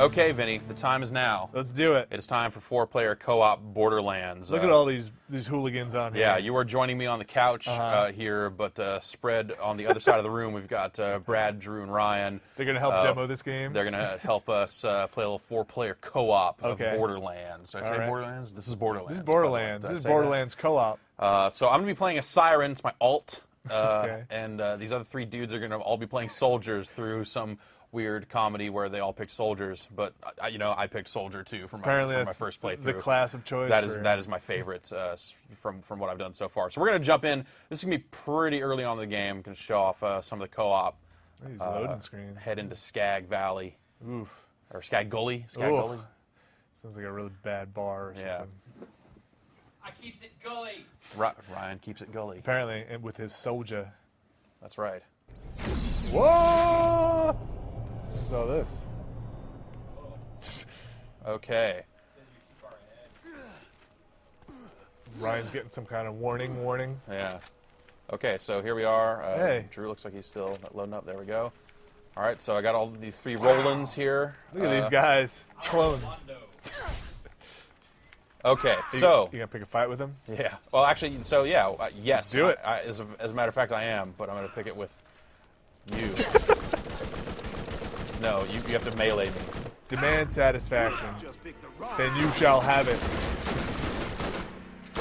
Okay, Vinny, the time is now. Let's do it. It is time for 4-player co-op Borderlands. Look at all these hooligans on here. Yeah, you are joining me on the couch here, but spread on the other side of the room, we've got Brad, Drew, and Ryan. They're going to help demo this game? They're going to help us play a little 4-player co-op of Borderlands. Did I say Borderlands? This is Borderlands. This is Borderlands. This is Borderlands co-op. So I'm going to be playing a Siren. It's my alt. And these other 3 dudes are going to all be playing soldiers through some weird comedy where they all picked soldiers, but I picked soldier too for my first playthrough. The class of choice. That is my favorite from what I've done so far. So we're gonna jump in. This is gonna be pretty early on in the game. I'm gonna show off some of the co-op. These loading screens. Head into Skag Valley. Oof. Or Skag Gully. Skag Gully. Sounds like a really bad bar or something. I keeps it Gully. Ryan keeps it Gully. Apparently, and with his soldier. That's right. Whoa! What's all this? Okay. Ryan's getting some kind of warning. Yeah. Okay, so here we are. Hey. Drew looks like he's still loading up. There we go. All right, so I got all these 3 Rollins here. Look at these guys. Clones. Okay, so... You gonna pick a fight with them? Yeah. Well, actually, so yeah, yes. Do it. As a matter of fact, I am, but I'm going to pick it with you. No, you have to melee me. Demand satisfaction. Then you shall have it.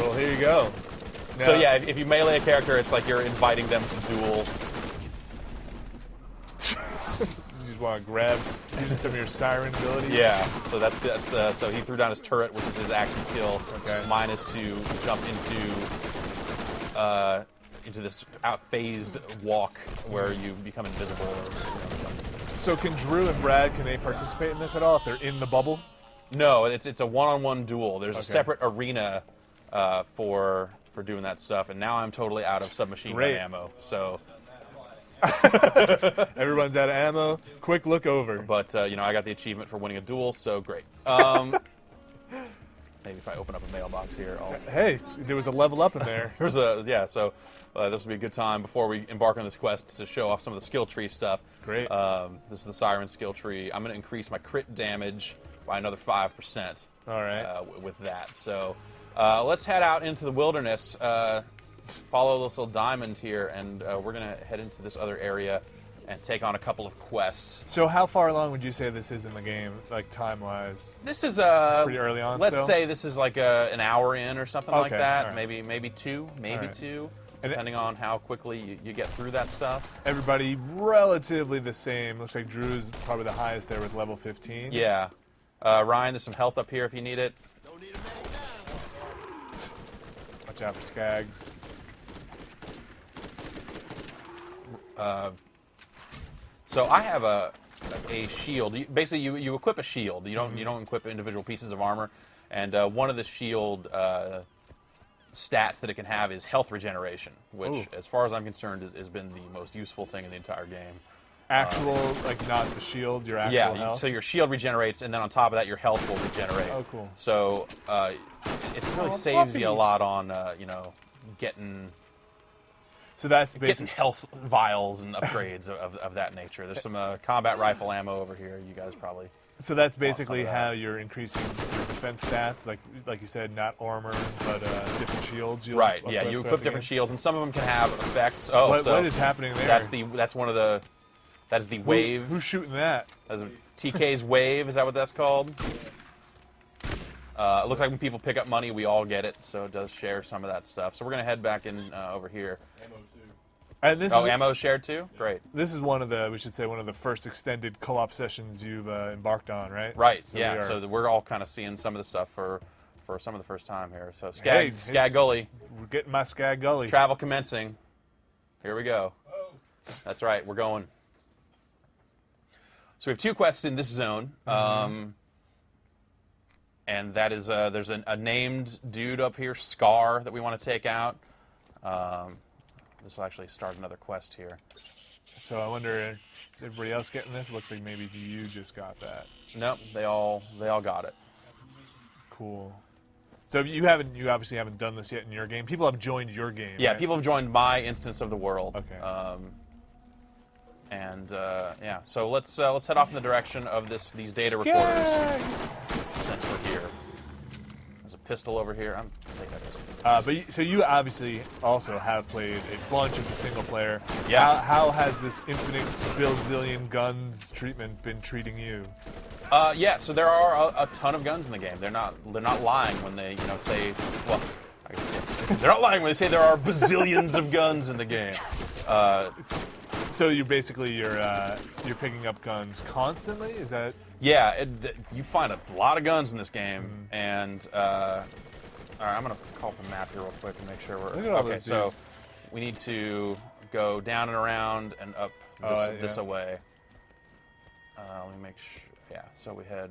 Well, here you go. Now, So yeah, if you melee a character, it's like you're inviting them to duel. You just want to grab using some of your siren abilities. Yeah. So that's so he threw down his turret, which is his action skill. Okay. Mine is to jump into this out-phased walk where you become invisible. So can Drew and Brad, can they participate in this at all if they're in the bubble? No, it's a one-on-one duel. There's a separate arena for doing that stuff, and now I'm totally out of submachine gun ammo. So everyone's out of ammo. Quick look over. But I got the achievement for winning a duel, so great. Maybe if I open up a mailbox here, Hey, there was a level up in there. So this will be a good time before we embark on this quest to show off some of the skill tree stuff. Great. This is the Siren skill tree. I'm going to increase my crit damage by another 5%. All right. With that, so let's head out into the wilderness. Follow this little diamond here, and we're going to head into this other area and take on a couple of quests. So how far along would you say this is in the game, like time-wise? This is pretty early on. Let's still? say this is like an hour in or something like that. Right. Maybe 2, two, And depending on how quickly you get through that stuff. Everybody relatively the same. Looks like Drew's probably the highest there with level 15. Yeah. Ryan, there's some health up here if you need it. Watch out for Skags. So I have a shield. Basically, you equip a shield. You don't equip individual pieces of armor, and one of the shield stats that it can have is health regeneration, which, as far as I'm concerned, has been the most useful thing in the entire game. Actual, like not the shield, your actual health? So your shield regenerates, and then on top of that, your health will regenerate. Oh, cool. So it really saves you a lot on getting. So that's getting health vials and upgrades of that nature. There's some combat rifle ammo over here. You guys probably. So that's basically how you're increasing your defense stats, like you said, not armor, but different shields. Right. Yeah. You equip different shields, and some of them can have effects. Oh, what is happening there? That's one of the. That is the wave. Who's shooting that? That's TK's wave. Is that what that's called? It looks like when people pick up money, we all get it, so it does share some of that stuff. So we're going to head back in over here. Ammo too. And this ammo shared too? Great. This is one of the first extended co-op sessions you've embarked on, right? Right, so yeah. So we're all kind of seeing some of the stuff for some of the first time here. So Skag Gully. We're getting my Skag Gully. Travel commencing. Here we go. Oh. That's right, we're going. So we have 2 quests in this zone. And that is, there's a named dude up here, Scar, that we want to take out. This will actually start another quest here. So I wonder, is everybody else getting this? Looks like maybe you just got that. Nope, they all got it. Cool. So you obviously haven't done this yet in your game. People have joined your game. Yeah, right? people have joined my instance of the world. Okay. And yeah, so let's head off in the direction of these data recorders. Since we're here, there's a pistol over here. I think that is. So you obviously also have played a bunch of the single player. Yeah. How has this infinite bazillion guns treatment been treating you? Yeah, so there are a ton of guns in the game. They're not lying when they say, well, I guess, they're not lying when they say there are bazillions of guns in the game. So you're basically you're picking up guns constantly. Is that? Yeah, you find a lot of guns in this game, and all right, I'm gonna call up the map here real quick and make sure we're Look at all okay. those So dudes. we need to go down and around and up this away. Let me make sure. Yeah, so we head.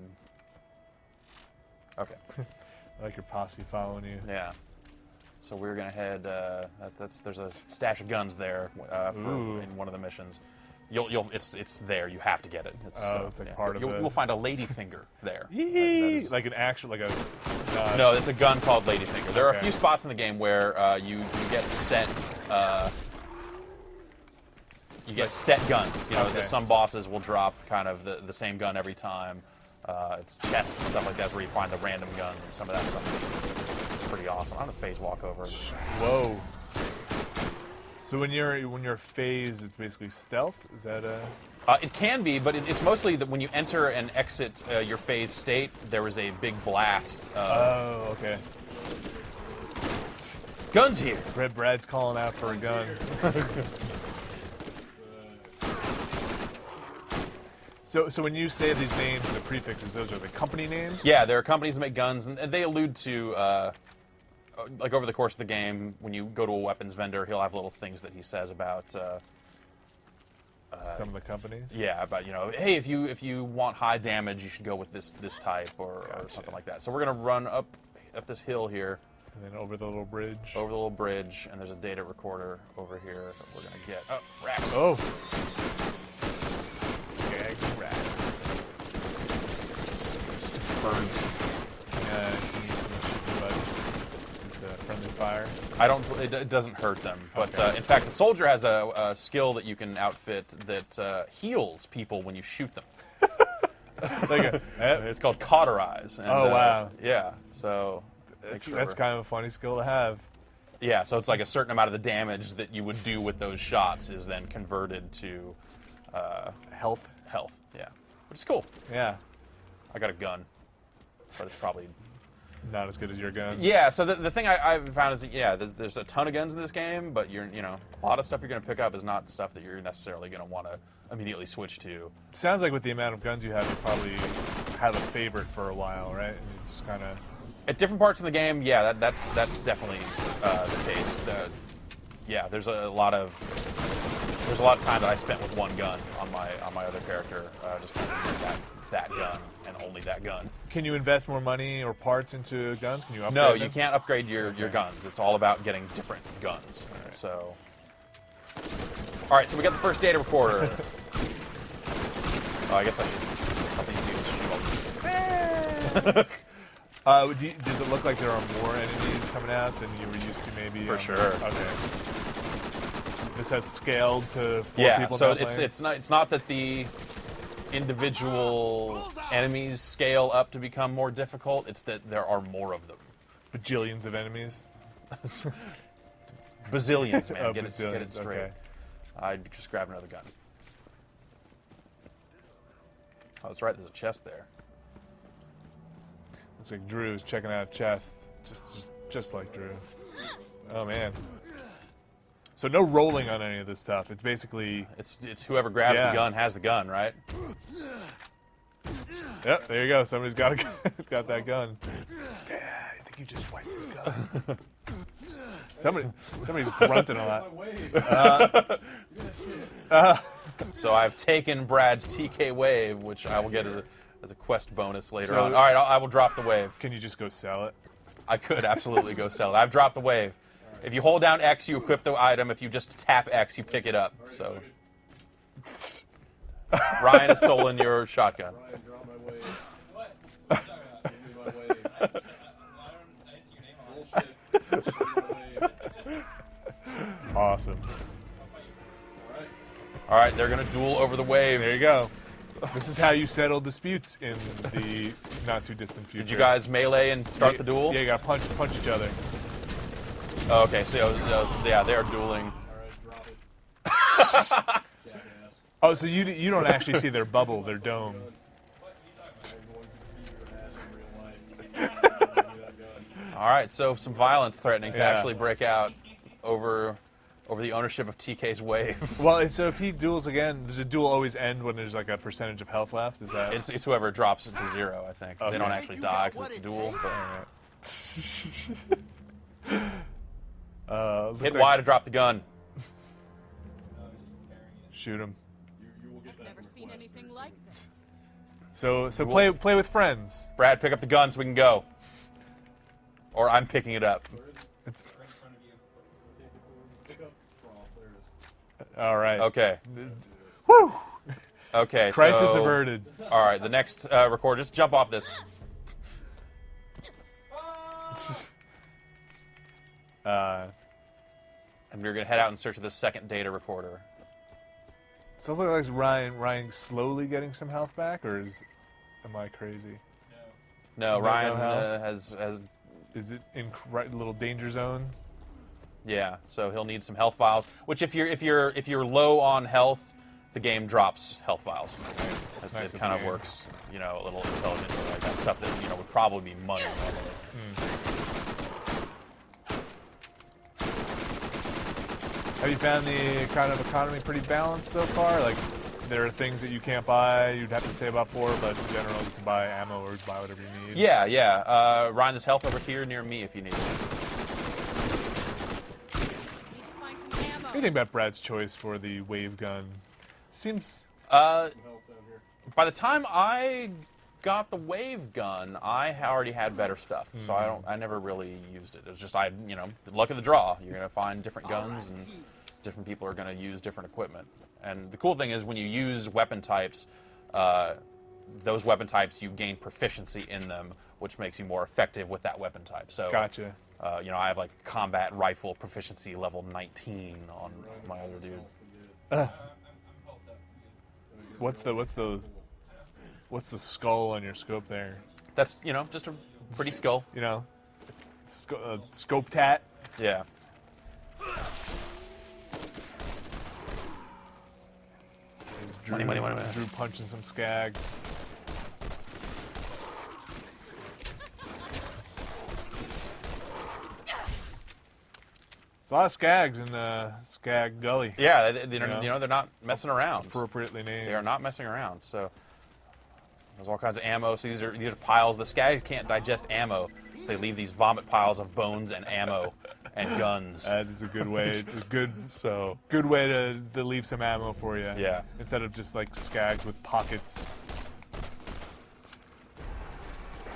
Okay. I like your posse following you. Yeah. So we're gonna head. There's a stash of guns there in one of the missions. It's there. You have to get it. It's like part of We'll find a ladyfinger there. Like an actual No, it's a gun called ladyfinger. There are a Okay. few spots in the game where you get set. You get set guns. You know, Okay. some bosses will drop kind of the same gun every time. It's chests and stuff like that where you find the random guns and some of that stuff. It's pretty awesome. I'm gonna phase walk over. Whoa. So when you're phased, it's basically stealth. Is that a? It can be, but it's mostly that when you enter and exit your phase state, there is a big blast. Oh, okay. Guns here. Brad's calling out for a gun. So when you say these names, the prefixes, those are the company names? Yeah, there are companies that make guns, and they allude to, like over the course of the game, when you go to a weapons vendor, he'll have little things that he says about. Some of the companies? Yeah, about hey, if you want high damage, you should go with this type or something like that. So we're gonna run up this hill here. And then over the little bridge. Over the little bridge, and there's a data recorder over here that we're gonna get. Oh, racks. Oh. Skag rat. Birds. Yeah, can you shoot the It's friendly fire. I don't. It doesn't hurt them, but Okay. in fact, the soldier has a skill that you can outfit that heals people when you shoot them. It's called cauterize. And, Oh, wow. Yeah. So That's kind of a funny skill to have. yeah. So it's like a certain amount of the damage that you would do with those shots is then converted to Health. health. Yeah, which is cool. Yeah. I got a gun, but it's probably. Not as good as your gun. Yeah, so the thing I've found is that, yeah, there's a ton of guns in this game, but a lot of stuff you're going to pick up is not stuff that you're necessarily going to want to immediately switch to. Sounds like with the amount of guns you have, you probably have a favorite for a while, right? And you just kind of. At different parts of the game, yeah, that's definitely the case. Yeah, there's a lot of time that I spent with one gun on my other character, just kind of that gun and only that gun. Can you invest more money or parts into guns? Can you upgrade No, them? you can't upgrade your guns. It's all about getting different guns. Right. So, all right, so we got the first data recorder. I guess I should shoot all these. Does it look like there are more enemies coming out than you were used to, maybe? For sure. Okay. This has scaled to 4 Yeah, people so now playing? it's not that the individual enemies scale up to become more difficult. It's that there are more of them. Bajillions of enemies. Bazillions, man. Oh, Get it bazillions, straight. okay. I just grabbed another gun. Oh, that's right. There's a chest there. Looks like Drew's checking out a chest, just like Drew. Oh man. So no rolling on any of this stuff. It's basically. It's whoever grabs Yeah. the gun has the gun, right? Yep, there you go. Somebody's got got that gun. Yeah, I think you just wiped his gun. Somebody's grunting a lot. So I've taken Brad's TK wave, which I will get as a quest bonus later So- on. All right, I will drop the wave. Can you just go sell it? I could absolutely go sell it. I've dropped the wave. If you hold down X, you equip the item. If you just tap X, you pick it up. So Ryan has stolen your shotgun. Ryan, draw my wave. What? What are you talking about? Give me my wave. I didn't see your name on it. Bullshit. Awesome. Alright. All right, they're gonna duel over the wave. There you go. This is how you settle disputes in the not too distant future. Did you guys melee and start the duel? Yeah, you gotta punch each other. Oh, okay, so yeah, they are dueling. Alright, drop it. Jackass. Oh, so you don't actually see their bubble, their dome. All right, so some violence threatening to Yeah. actually break out over the ownership of TK's wave. Well, so if he duels again, does a duel always end when there's like a percentage of health left? Is that? It's whoever drops it to 0, I think. Okay. They don't actually die because it's a duel. But Looks hit like- Y to drop the gun. Shoot him. You will get I've that never seen request. anything like this. So play with friends. Brad, pick up the gun so we can go. Or I'm picking it up. It's Right in front of you. Pick up. Crawl. There it is. all right. Okay. Woo! Okay. Crisis so, averted. All right. The next record. Just jump off this. And we're gonna head out in search of the second data recorder. So it looks like Ryan slowly getting some health back, or am I crazy? No, No, Ryan no health? has Is it in right little danger zone? yeah. So he'll need some health files. Which if you're low on health, the game drops health files. That's It nice of kind the of game. works, a little intelligently like that stuff that would probably be money normally. Have you found the kind of economy pretty balanced so far? Like, there are things that you can't buy, you'd have to save up for, but in general, you can buy ammo or buy whatever you need. Yeah. Ryan, there's health over here near me if you need it. Need to find some ammo. What do you think about Brad's choice for the wave gun? Seems Uh, Some health out here. by the time I got the wave gun, I already had better stuff, so I never really used it. It was just the luck of the draw. You're gonna find different guns, and different people are gonna use different equipment. And the cool thing is when you use weapon types, those weapon types you gain proficiency in them, which makes you more effective with that weapon type. So, gotcha. I have like combat rifle proficiency level 19 on my other dude. What's the skull on your scope there? That's just a pretty skull. You know, scope tat. Yeah. Drew, Money. Drew punching some skags. There's a lot of skags in Skag Gully. Yeah, they're not messing around. Appropriately named. They are not messing around. So there's all kinds of ammo. So these are piles. The Skag can't digest ammo, so they leave these vomit piles of bones and ammo and guns. That is a good way. Good way to leave some ammo for you. Yeah. Instead of just like skags with pockets.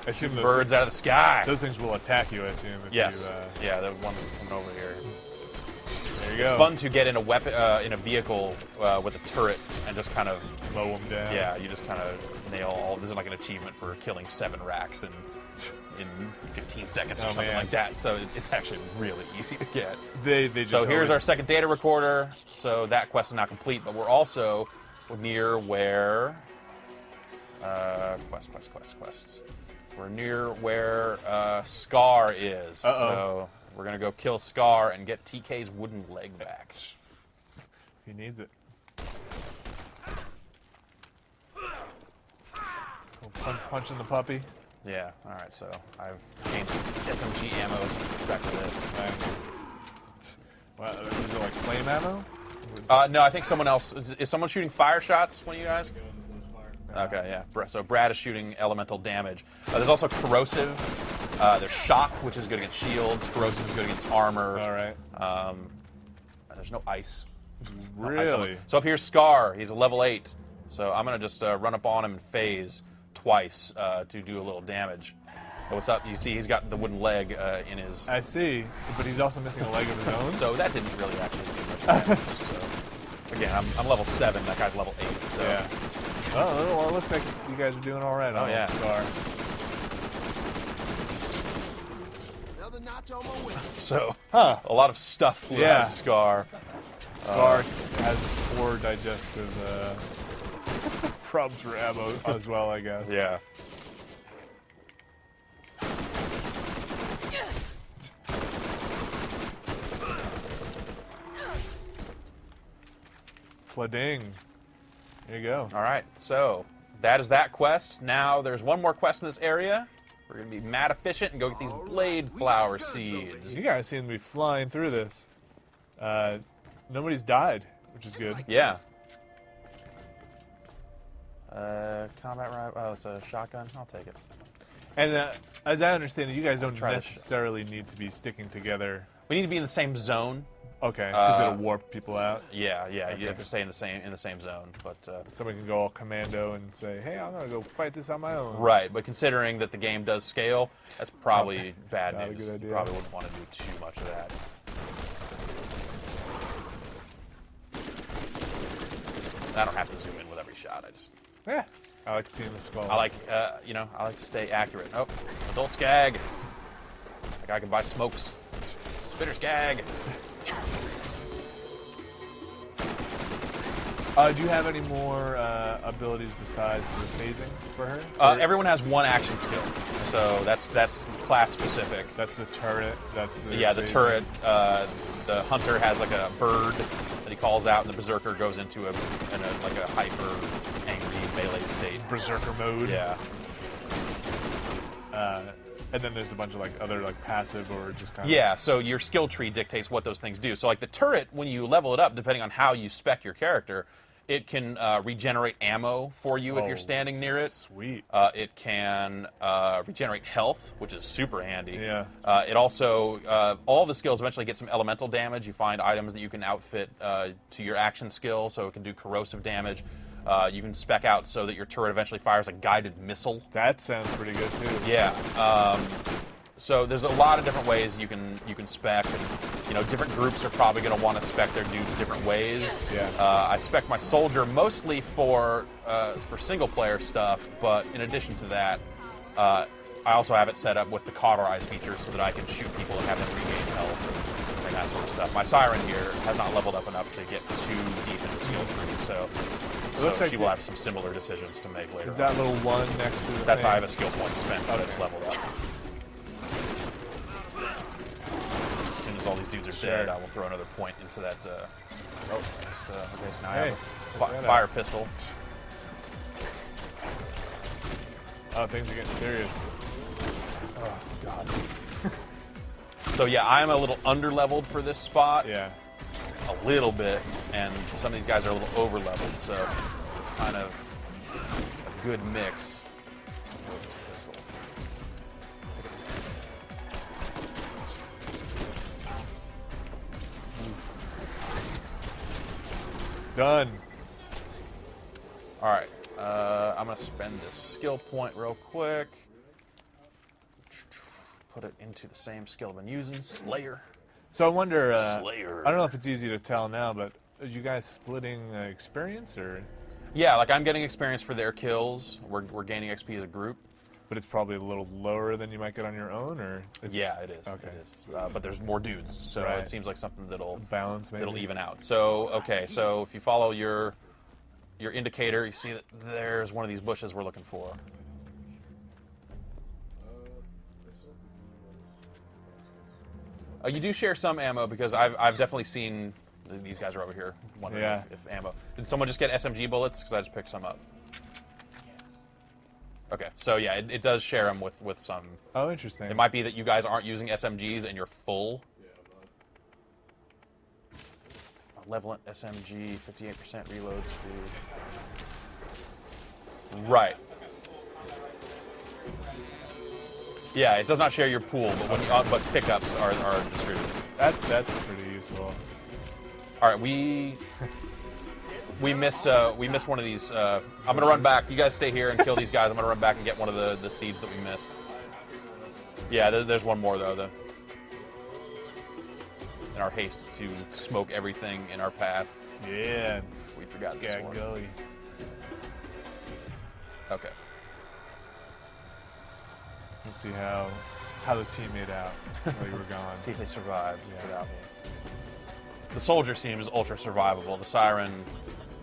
I assume Birds out of the sky. those things will attack you. I assume. If Yes. You, Yeah, the one that's coming over here. there you go. It's fun to get in a weapon in a vehicle with a turret and just kind of Mow them down. yeah, you just kind of nail all. This is like an achievement for killing 7 racks in 15 seconds or Oh, something man. like that. So it's actually really easy to get. They just So here's our always- second data recorder. So that quest is not complete, but we're also near where quest. We're near where Scar is. Uh-oh. So we're gonna go kill Scar and get TK's wooden leg back. He needs it. Punching the puppy. Yeah. All right. So I've gained some SMG ammo back to this. Wow, is it like flame ammo? No, I think someone else is someone shooting fire shots. One of you guys? Go in the blue fire. Okay, yeah. So Brad is shooting elemental damage. There's also corrosive. There's shock, which is good against shields. Corrosive is good against armor. All right. And there's no ice. No ice on Really? him. So up here's Scar. He's a level 8. So I'm gonna just run up on him and phase twice to do a little damage. So what's up? You see, he's got the wooden leg in his. I see, but he's also missing a leg of his own. So that didn't really actually do much damage. So again, I'm level 7. That guy's level 8. So. Yeah. Well, it looks like you guys are doing all right. Oh, on yeah. Scar. Another notch on my way. So Huh. a lot of stuff flew out Yeah. of Scar. Skag has poor digestive problems for ammo as well, I guess. Yeah. Flading. There you go. All right, so that is that quest. Now there's one more quest in this area. We're going to be mad efficient and go get these blade flower seeds. You guys seem to be flying through this. Nobody's died, which is good. Yeah. Combat rifle. Oh, it's a shotgun. I'll take it. And as I understand it, you guys don't Try this. necessarily need to be sticking together. We need to be in the same zone. Okay, because it'll warp people out. Yeah, yeah. You Okay. have to stay in the same zone, but. Somebody can go all commando and say, "Hey, I'm gonna go fight this on my own." Right, but considering that the game does scale, that's probably bad Not a news. good idea. You probably wouldn't want to do too much of that. I don't have to zoom in with every shot. Yeah, I like seeing the skull. I like to stay accurate. Oh, adult Skag. That guy can buy smokes. Spitter Skag. Do you have any more abilities besides the phasing for her? Everyone has one action skill, so that's class specific. That's the turret. That's the The phasing. turret. The hunter has like a bird that he calls out, and the berserker goes into like a hyper angry melee state. Berserker mode. Yeah. And then there's a bunch of like other like passive or just kind of. Yeah, so your skill tree dictates what those things do. So like the turret, when you level it up, depending on how you spec your character, it can regenerate ammo for you if you're standing near it. Sweet. It can regenerate health, which is super handy. Yeah. It also, all the skills eventually get some elemental damage. You find items that you can outfit to your action skill, so it can do corrosive damage. You can spec out so that your turret eventually fires a guided missile. That sounds pretty good too. Yeah. So there's a lot of different ways you can spec, and different groups are probably going to want to spec their dudes different ways. Yeah. I spec my soldier mostly for single player stuff, but in addition to that, I also have it set up with the cauterize feature so that I can shoot people and have them regain health and that sort of stuff. My siren here has not leveled up enough to get too deep into the skill tree, so. It looks like she will have some similar decisions to make later. Is that little one next to the That's thing? I have a skill point spent that's leveled up. As soon as all these dudes are dead, I will throw another point into that. Okay, so now I have a fire pistol. Oh, things are getting serious. Oh God. So yeah, I'm a little under-leveled for this spot. Yeah. A little bit, and some of these guys are a little over-leveled, so it's kind of a good mix. Done. All right, I'm gonna spend this skill point real quick. Put it into the same skill I've been using, Slayer. So I wonder. Slayer. I don't know if it's easy to tell now, but are you guys splitting experience, or? Yeah, like I'm getting experience for their kills. We're gaining XP as a group. But it's probably a little lower than you might get on your own, or? Yeah, it is. Okay. It is. But there's more dudes, so Right. it seems like something that'll Balance, maybe. that'll even out. So okay, so if you follow your indicator, you see that there's one of these bushes we're looking for. You do share some ammo because I've definitely seen these guys are over here wondering Yeah. if ammo. Did someone just get SMG bullets? Because I just picked some up. Okay, so yeah, it does share them with some. Oh, interesting. It might be that you guys aren't using SMGs and you're full. Malevolent SMG, 58% reload speed. Right. Yeah, it does not share your pool, but but pickups are distributed. That's pretty useful. All right, we missed one of these. I'm gonna run back. You guys stay here and kill these guys. I'm gonna run back and get one of the seeds that we missed. Yeah, there's one more though. In our haste to smoke everything in our path, Yeah. we forgot this Skag one. Gully. Okay. Let's see how the team made out while you were gone. See if they survived Yeah. without me. The soldier seems ultra survivable. The siren,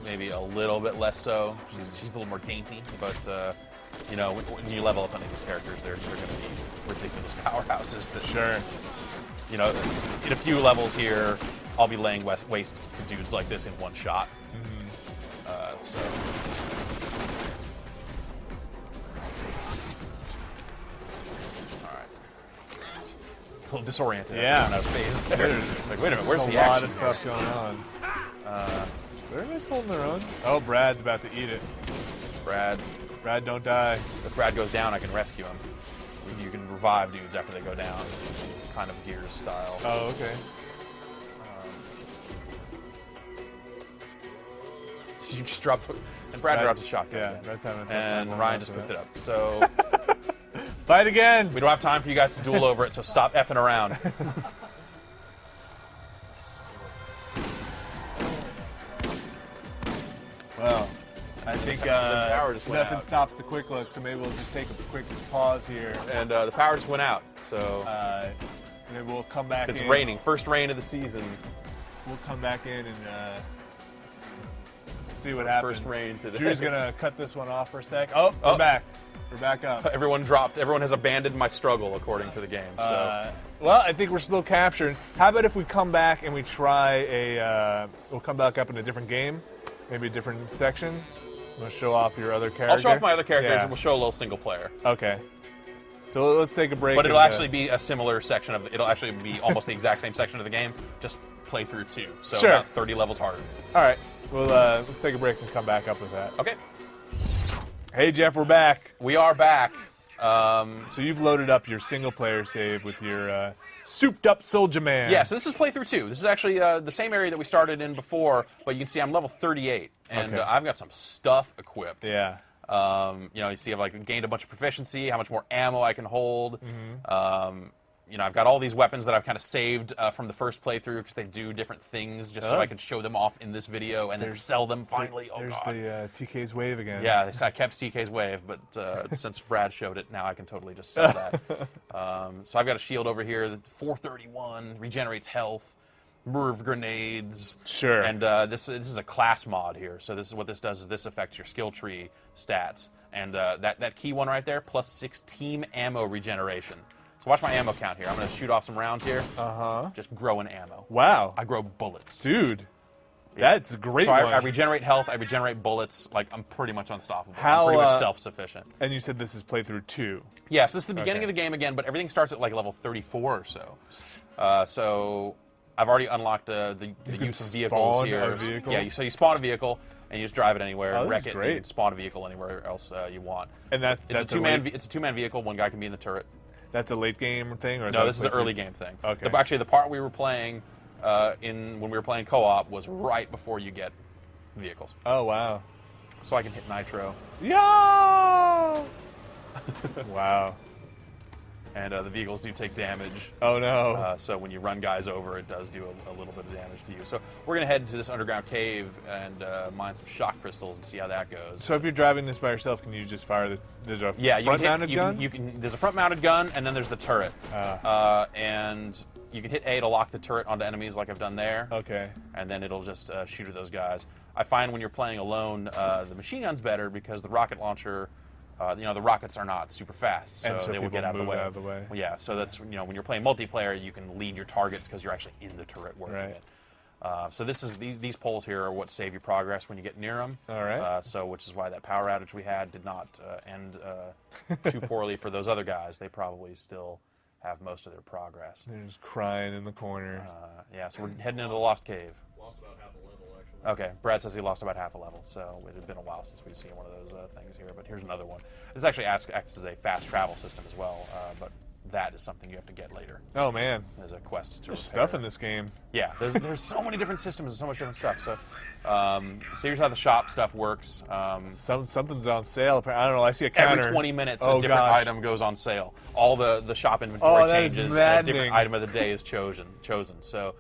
maybe a little bit less so. She's a little more dainty, but you know, when you level up on these characters, they're going to be ridiculous powerhouses. That Sure. you know, in a few levels here, I'll be laying waste to dudes like this in one shot. So. A little disoriented. Yeah. Out of phase there. Like, wait a minute, where's There's the a lot action? of stuff going on. They're just holding their own. Oh, Brad's about to eat it. Brad, Brad, don't die. if Brad goes down, I can rescue him. You can revive dudes after they go down, kind of Gears style. Oh, okay. You just dropped, and Brad dropped his shotgun. Yeah, Brad's having a tough And time Ryan holding just on picked to it up. So Fight again. we don't have time for you guys to duel over it. So stop effing around. Well, I think power just went nothing out. stops the quick look, so maybe we'll just take a quick pause here. And the power just went out. So Maybe we'll come back it's in. raining. First rain of the season. We'll come back in and see what happens. First rain today. Drew's gonna cut this one off for a sec. Oh, we're back. We're back up. Everyone dropped. Everyone has abandoned my struggle, according to the game. So Well, I think we're still captured. How about if we come back and we try we'll come back up in a different game, maybe a different section. I'm gonna show off your other character. I'll show off my other characters, Yeah. and we'll show a little single player. Okay. So let's take a break. But it'll and, actually be a similar section of. It'll actually be almost the exact same section of the game, just play through 2. So Sure. about 30 levels harder. All right. We'll take a break and come back up with that. Okay. Hey Jeff, we're back. We are back. So you've loaded up your single player save with your souped up soldier man. Yeah, so this is playthrough 2. This is actually the same area that we started in before, but you can see I'm level 38, and Okay. I've got some stuff equipped. Yeah. You know, you see I've like gained a bunch of proficiency, how much more ammo I can hold. You know, I've got all these weapons that I've kind of saved from the first playthrough because they do different things, just so Oh. I can show them off in this video and then sell them finally. There's God. the TK's wave again. Yeah, I kept TK's wave, but since Brad showed it, now I can totally just sell that. So I've got a shield over here, that 431, regenerates health, Merv grenades. Sure. And this is a class mod here. So this is what this does is this affects your skill tree stats. And that key one right there, +6 team ammo regeneration. So watch my ammo count here. I'm going to shoot off some rounds here. Uh-huh. Just growing ammo. Wow. I grow bullets. Dude. Yeah. That's a great So one. I regenerate health, I regenerate bullets. Like, I'm pretty much unstoppable. How, I'm pretty much self-sufficient. And you said this is playthrough 2. Yeah, so this is the beginning Okay. of the game again, but everything starts at like level 34 or so. So I've already unlocked the can use of vehicles spawn here. a vehicle? Yeah, so you spawn a vehicle and you just drive it anywhere, Oh, this wreck is it, great. and you can spawn a vehicle anywhere else you want. And It's that's a two-man vehicle. One guy can be in the turret. That's a late game thing, or is No, that this is an playthrough? early game thing. Okay. Actually, the part we were playing when we were playing co-op was right before you get vehicles. Oh wow. So I can hit nitro, Yo! Wow. and the vehicles do take damage. Oh no. So when you run guys over, it does do a little bit of damage to you. So we're going to head into this underground cave and mine some shock crystals and see how that goes. So if you're driving this by yourself, can you just fire there's a Yeah, front-mounted gun? There's a front-mounted gun, and then there's the turret. And you can hit A to lock the turret onto enemies like I've done there. Okay. And then it'll just shoot at those guys. I find when you're playing alone, the machine gun's better because the rocket launcher, the rockets are not super fast, so, And so they will people get out of the move way. out of the way. Well, yeah, so that's when you're playing multiplayer, you can lead your targets because you're actually in the turret working Right. it. So these poles here are what save your progress when you get near them. All right. Which is why that power outage we had did not end too poorly for those other guys. They probably still have most of their progress. They're just crying in the corner. Yeah, so we're heading into the Lost Cave. Lost about half a level, actually. Okay, Brad says he lost about half a level, so it had been a while since we've seen one of those things here. But here's another one. This actually acts as a fast travel system as well, but that is something you have to get later. Oh man. There's a quest to There's repair. stuff in this game. Yeah, there's so many different systems and so much different stuff. So here's how the shop stuff works. Something's on sale. I don't know. I see a counter. Every 20 minutes, Oh, a different gosh. item goes on sale. All the shop inventory Oh, that is changes. A maddening. different item of the day is chosen. So,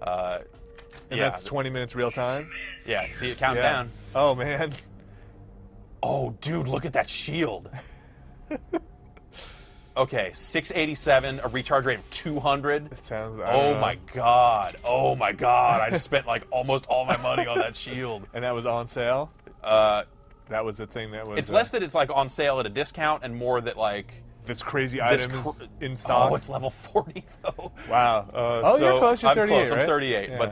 And yeah, that's 20 minutes real time? yeah. See it count Yeah. down. Oh man. Oh, dude, look at that shield. Okay, 687, a recharge rate of 200. It sounds. Oh my god! Oh my god! I just spent like almost all my money on that shield. And that was on sale. Uh, That was the thing that was. it's less that it's like on sale at a discount, and more that like this crazy this item is in stock. Oh, it's level 40 though. Wow. So You're close. You're I'm 38, close. right? I'm 38, Yeah. but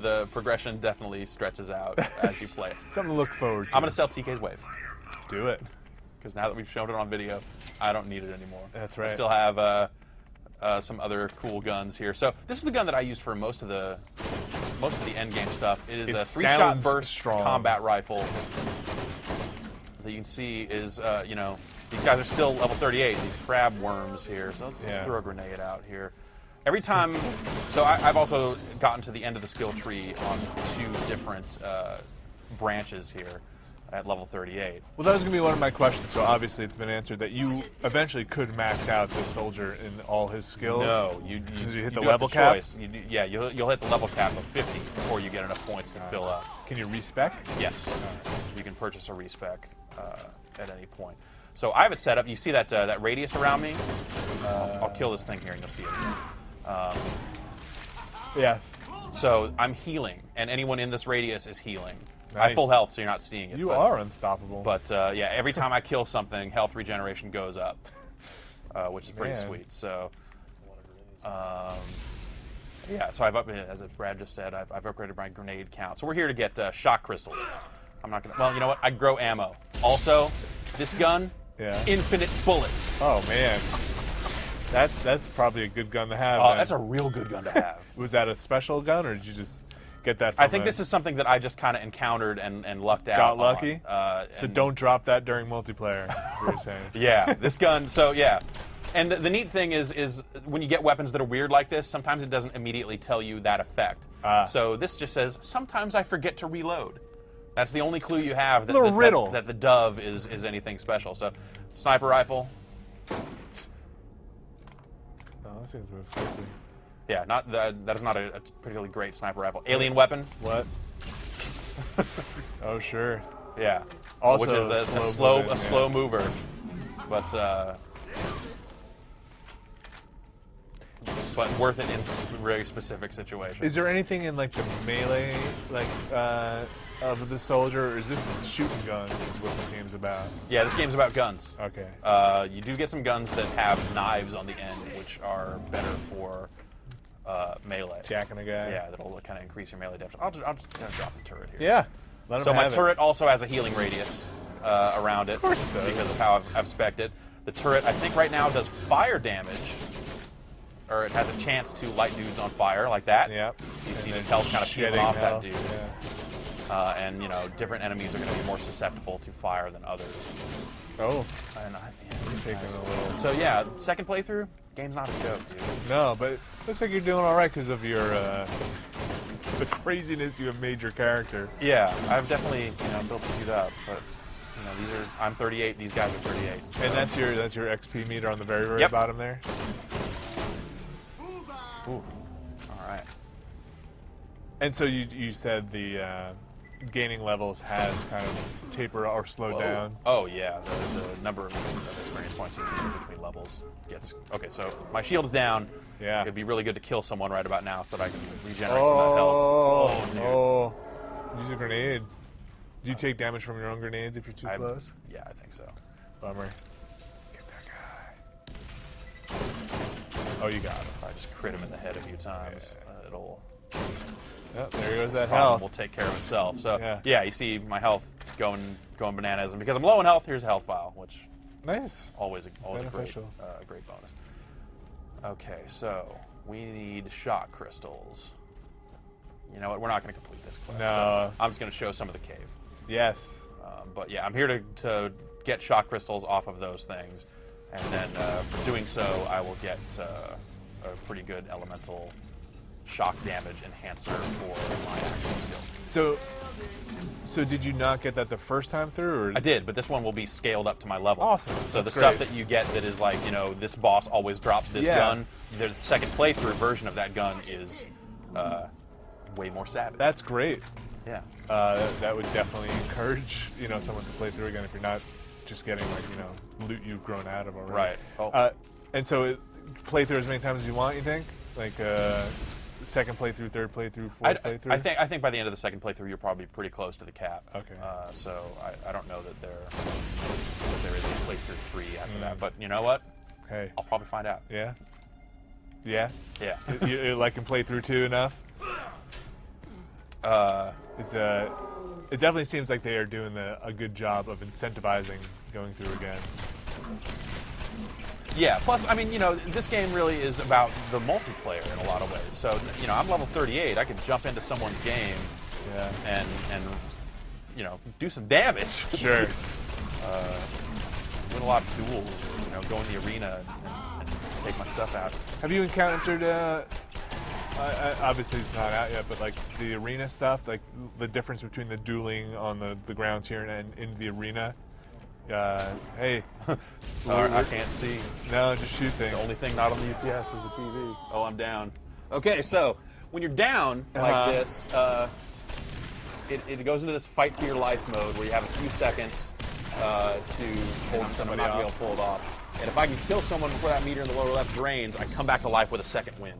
the progression definitely stretches out as you play. Something to look forward to. I'm gonna sell TK's Wave do it. because now that we've shown it on video, I don't need it anymore. That's I right. still have some other cool guns here. So this is the gun that I used for most of the end game stuff. It is It a 3-shot sounds burst strong. combat rifle. That you can see is these guys are still level 38. These crab worms here. So let's throw a grenade out here. Every time, so I've also gotten to the end of the skill tree on 2 different branches here at level 38. Well, that was going to be one of my questions, so obviously it's been answered that you eventually could max out this soldier in all his skills. No, you hit the do level have cap? choice. You'll hit the level cap of 50 before you get enough points to fill up. Can you respec? Yes, you can purchase a respec at any point. So I have it set up. You see that that radius around me? I'll kill this thing here and you'll see it again. Yes. So I'm healing, and anyone in this radius is healing. I have Nice. full health, so you're not seeing it. You but, are unstoppable. But yeah, every time I kill something, health regeneration goes up, which is pretty Man. sweet. So, yeah. So I've as Brad just said, I've upgraded my grenade count. So we're here to get shock crystals. I'm not gonna. Well, you know what? I grow ammo. Also, this gun, infinite bullets. Oh man, that's probably a good gun to have. Oh, then. that's a real good gun to have. Was that a special gun, or did you just get that? From I think this is something that I just kind of encountered and lucked out. Got lucky. On. So don't drop that during multiplayer. You were saying. Yeah, this gun. So yeah, and the neat thing is when you get weapons that are weird like this, sometimes it doesn't immediately tell you that effect. So this just says sometimes I forget to reload. That's the only clue you have that Little riddle. that the dove is anything special. So sniper rifle. Oh, that seems move quickly. Yeah, not that is not a particularly great sniper rifle. Alien weapon. What? Oh sure. Yeah. Also which is a moving, slow mover, but worth it in very specific situations. Is there anything in like the melee of the soldier, or is this shooting guns? Is what this game's about? Yeah, this game's about guns. Okay. You do get some guns that have knives on the end, which are better for melee. Jacking a guy. Yeah, that'll kind of increase your melee depth. I'll just kind of drop the turret here. Yeah. Let him So my have it. turret also has a healing radius around it, of course it does. because of how I've spec'd it. The turret, I think right now, does fire damage, or it has a chance to light dudes on fire like that. Yep. You And see the then health kind of peeling shedding off health. that dude. Yeah. And different enemies are going to be more susceptible to fire than others. Oh. And Taking a little. so yeah, second playthrough, game's not a joke, dude. No, but it looks like you're doing all right because of your the craziness you have made your character. Yeah, I've definitely built the dude up, but I'm 38, these guys are 38. So. And that's your XP meter on the very Yep. bottom there. Ooh. All right. And so you said the gaining levels has kind of taper or slowed Whoa. down. Oh yeah, the number of experience points you get between levels gets. Okay, so my shield's down. Yeah. It'd be really good to kill someone right about now so that I can regenerate some of that health. Oh, dude. Oh, use a grenade. Do you take damage from your own grenades if you're too close? Yeah, I think so. Bummer. Get that guy. Oh, you got him. If I just crit him in the head a few times, it'll. Yep, there goes that Problem health. will take care of itself. So Yeah. you see my health going bananas, and because I'm low in health, here's a health vial, which Nice. always a great Beneficial. great bonus. Okay, so we need shock crystals. You know what? We're not going to complete this quest. No. So I'm just going to show some of the cave. Yes. But yeah, I'm here to get shock crystals off of those things, and then for doing so, I will get a pretty good elemental shock damage enhancer for my action skill. So did you not get that the first time through? Or? I did, but this one will be scaled up to my level. Awesome. So That's the stuff great. that you get that is like, this boss always drops this Yeah. gun, the second playthrough version of that gun is way more savage. That's great. Yeah. That would definitely encourage someone to play through again if you're not just getting like loot you've grown out of already. Right. Oh. And so play through as many times as you want. You think like second playthrough, third playthrough, fourth playthrough. I think by the end of the second playthrough, you're probably pretty close to the cap. Okay. So I don't know that there is a playthrough 3 after that. But you know what? Hey. I'll probably find out. Yeah. Yeah. Yeah. you liking playthrough 2 enough? It's it definitely seems like they are doing a good job of incentivizing going through again. Yeah. Plus, I mean, this game really is about the multiplayer in a lot of ways. So, I'm level 38. I can jump into someone's game, and do some damage. Sure. Win a lot of duels, or, go in the arena and take my stuff out. Have you encountered? Obviously it's not out yet, but like the arena stuff, like the difference between the dueling on the grounds here and in the arena. Hey, I can't see. No, just shoot things. The only thing not on the UPS is the TV. Oh, I'm down. Okay, so when you're down like this, it goes into this fight for your life mode where you have a few seconds to hold somebody not be able to pull it off. And if I can kill someone before that meter in the lower left drains, I come back to life with a second wind.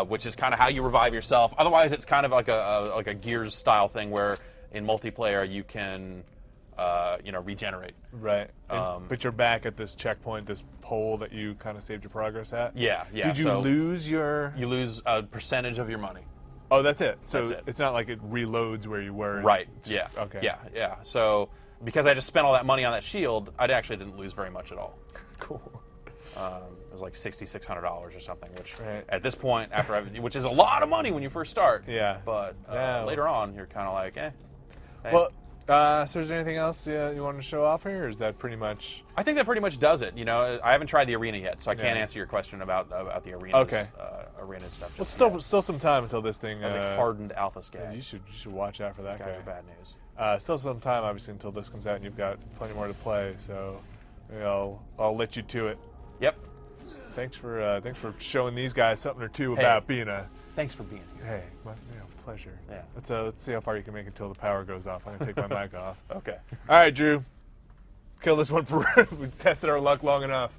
Which is kind of how you revive yourself. Otherwise, it's kind of like a Gears style thing where in multiplayer you can, regenerate. Right. But you're back at this checkpoint, this pole that you kind of saved your progress at. Yeah. Did you lose your? You lose a percentage of your money. Oh, that's it. So that's it. It's not like it reloads where you were. Right. Yeah. Okay. Yeah. So because I just spent all that money on that shield, I actually didn't lose very much at all. Cool. It was like $6,600 or something, which right. at this point, which is a lot of money when you first start. Yeah. But later on, you're kind of like, eh. Hey. Well, so is there anything else you wanted to show off here, or is that pretty much? I think that pretty much does it. I haven't tried the arena yet, so I can't answer your question about the arena. Okay. Arena stuff. Well, still some time until this thing. As a hardened alpha Skag. You should watch out for that guy. Guys are bad news. Still some time, obviously, until this comes out, and you've got plenty more to play. So, I'll let you to it. Yep. Thanks for showing these guys something or two about being a. Thanks for being here. Hey, pleasure. Yeah. Let's see how far you can make it till the power goes off. I'm gonna take my mic off. Okay. All right, Drew. Kill this one for. We tested our luck long enough.